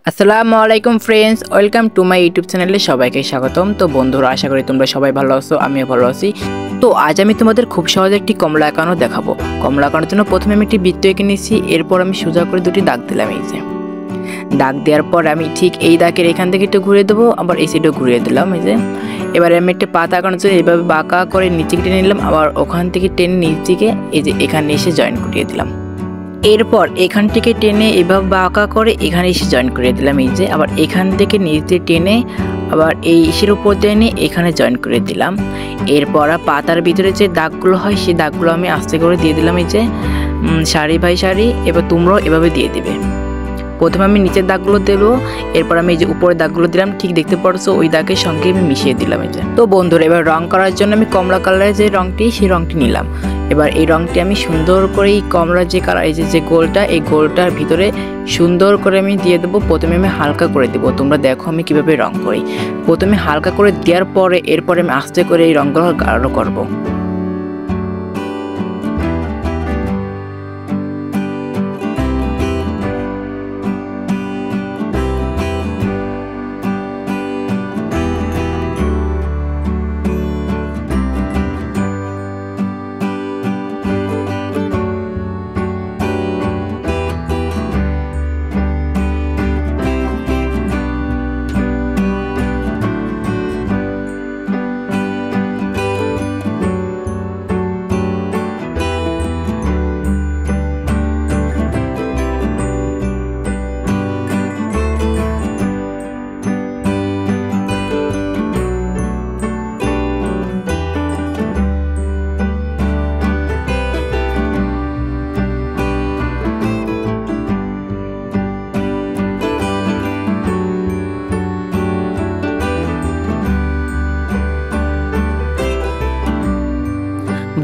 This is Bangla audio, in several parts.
আসসালামু আলাইকুম friends, welcome to my YouTube চ্যানেলে সবাইকে স্বাগতম। তো বন্ধুরা, আশা করি তোমরা সবাই ভালো আছো, আমিও ভালো আছি। তো আজ আমি তোমাদের খুব সহজে একটি কমলা আঁকানো দেখাবো। কমলা আঁকানোর জন্য প্রথমে আমি একটি বৃত্ত এঁকে নিয়েছি, এরপর আমি সোজা করে দুটি দাগ দিলাম। এই যে দাগ দেওয়ার পর আমি ঠিক এই দাগের এখান থেকে একটু ঘুরিয়ে দেবো, আবার এই সাইডেও ঘুরিয়ে দিলাম। এই যে এবারে আমি একটা পাতা আঁকানোর জন্য এইভাবে বাঁকা করে নিচে টেনে নিলাম, আবার ওখান থেকে টেনে নিচ দিকে এই যে এখানে এসে জয়েন করিয়ে দিলাম। এরপর এখান থেকে টেনে এভাবে বাঁকা করে এখানে এসে জয়েন করে দিলাম। এই যে আবার এখান থেকে নিচে টেনে আবার এই ইসের উপর দিয়ে এনে এখানে জয়েন করে দিলাম। এরপর পাতার ভিতরে যে দাগগুলো হয় সেই দাগগুলো আমি আস্তে করে দিয়ে দিলাম। এই যে সারি বাই সারি, এবার তোমরাও এভাবে দিয়ে দিবে। প্রথমে আমি নিচের দাগগুলো দেবো, এরপর আমি এই যে উপরের দাগগুলো দিলাম, ঠিক দেখতে পারছো ওই দাগের সঙ্গে আমি মিশিয়ে দিলাম। এই যে তো বন্ধুরা, এবার রং করার জন্য আমি কমলা কালারের যে রংটি সেই রংটি নিলাম। এবার এই রংটি আমি সুন্দর করে এই কমলার যে কালার এই যে গোলটা, এই গোলটার ভিতরে সুন্দর করে আমি দিয়ে দেবো। প্রথমে আমি হালকা করে দেবো, তোমরা দেখো আমি কিভাবে রং করি। প্রথমে হালকা করে দেওয়ার পরে এরপরে আমি আস্তে করে এই রংগুলো গাঢ় করবো।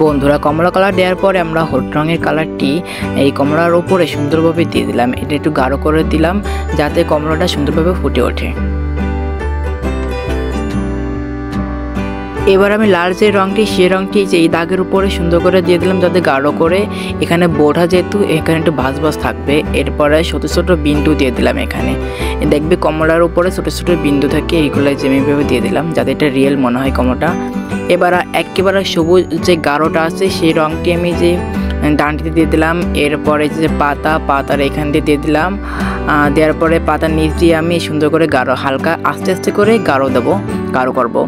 বন্ধুরা, কমলা কালার দেওয়ার পরে আমরা হলুদ রঙের কালারটি এই কমলার উপরে সুন্দরভাবে দিয়ে দিলাম। এটা একটু গাঢ় করে দিলাম যাতে কমলাটা সুন্দরভাবে ফুটে ওঠে। এবার আমি লাল যে রঙটি সেই রঙটি যে এই দাগের উপরে সুন্দর করে দিয়ে দিলাম যাতে গাঢ় করে এখানে বোঝা, যেহেতু এখানে একটু ভাঁজ ভাঁজ থাকবে। এরপরে ছোটো ছোটো বিন্দু দিয়ে দিলাম। এখানে দেখবে কমলার উপরে ছোটো ছোটো বিন্দু থাকে, এইগুলো যেভাবে দিয়ে দিলাম যাতে এটা রিয়েল মনে হয় কমলাটা। এবার একেবারে সবুজ যে গাঢ়টা আছে সেই রঙটি আমি যে ডানটিতে দিয়ে দিলাম। এরপরে যে পাতার এখান দিয়ে দিয়ে দিলাম। দেওয়ার পরে পাতার নিচ দিয়ে আমি সুন্দর করে গাঢ় হালকা আস্তে আস্তে করে গাঢ় করবো।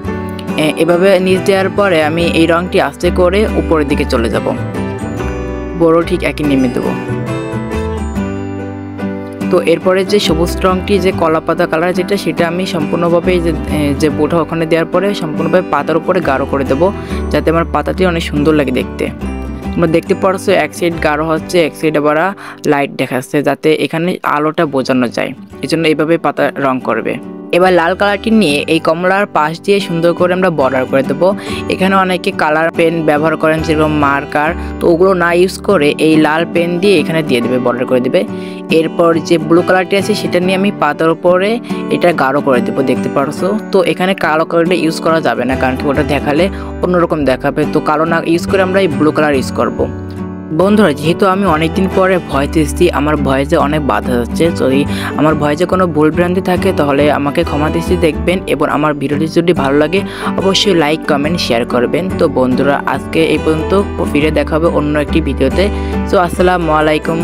এভাবে নিচ দেওয়ার পরে আমি এই রঙটি আস্তে করে উপরের দিকে চলে যাব, বড় ঠিক একই নেমে দেবো। তো এরপরে যে সবুজ রঙটি যে কলা পাতা কালার যেটা, সেটা আমি সম্পূর্ণভাবে যে বোটা ওখানে দেওয়ার পরে সম্পূর্ণভাবে পাতার উপরে গাঢ় করে দেবো যাতে আমার পাতাটি অনেক সুন্দর লাগে দেখতে। তোমরা দেখতে পারছো এক সাইড গাঢ় হচ্ছে, এক সাইড আবার লাইট দেখাচ্ছে যাতে এখানে আলোটা বোঝানো যায়, এই জন্য এইভাবে পাতা রং করবে। এবার লাল কালারটি নিয়ে এই কমলার পাশ দিয়ে সুন্দর করে আমরা বর্ডার করে দেবো। এখানে অনেকে কালার পেন ব্যবহার করেন যেরকম মার্কার, তো ওগুলো না ইউজ করে এই লাল পেন দিয়ে এখানে দিয়ে দেবে, বর্ডার করে দেবে। এরপর যে ব্লু কালারটি আছে সেটা নিয়ে আমি পাতার উপরে এটা গাঢ় করে দেবো, দেখতে পারছো। তো এখানে কালো কালারটা ইউজ করা যাবে না, কারণ কি ওটা দেখালে অন্যরকম দেখাবে। তো কালো না ইউজ করে আমরা এই ব্লু কালার ইউজ করবো। বন্ধুরা, যেহেতু আমি অনেকদিন পরে ভয়েস দিচ্ছি, আমার ভয়েসে অনেক বাধা যাচ্ছে। যদি আমার ভয়েসে কোনো ভুল ভ্রান্তি থাকে তাহলে আমাকে ক্ষমা দৃষ্টি দেখবেন, এবং আমার ভিডিওটি যদি ভালো লাগে অবশ্যই লাইক কমেন্ট শেয়ার করবেন। তো বন্ধুরা, আজকে এই পর্যন্ত, ফিরে দেখা হবে অন্য একটি ভিডিওতে। তো আসসালামু আলাইকুম।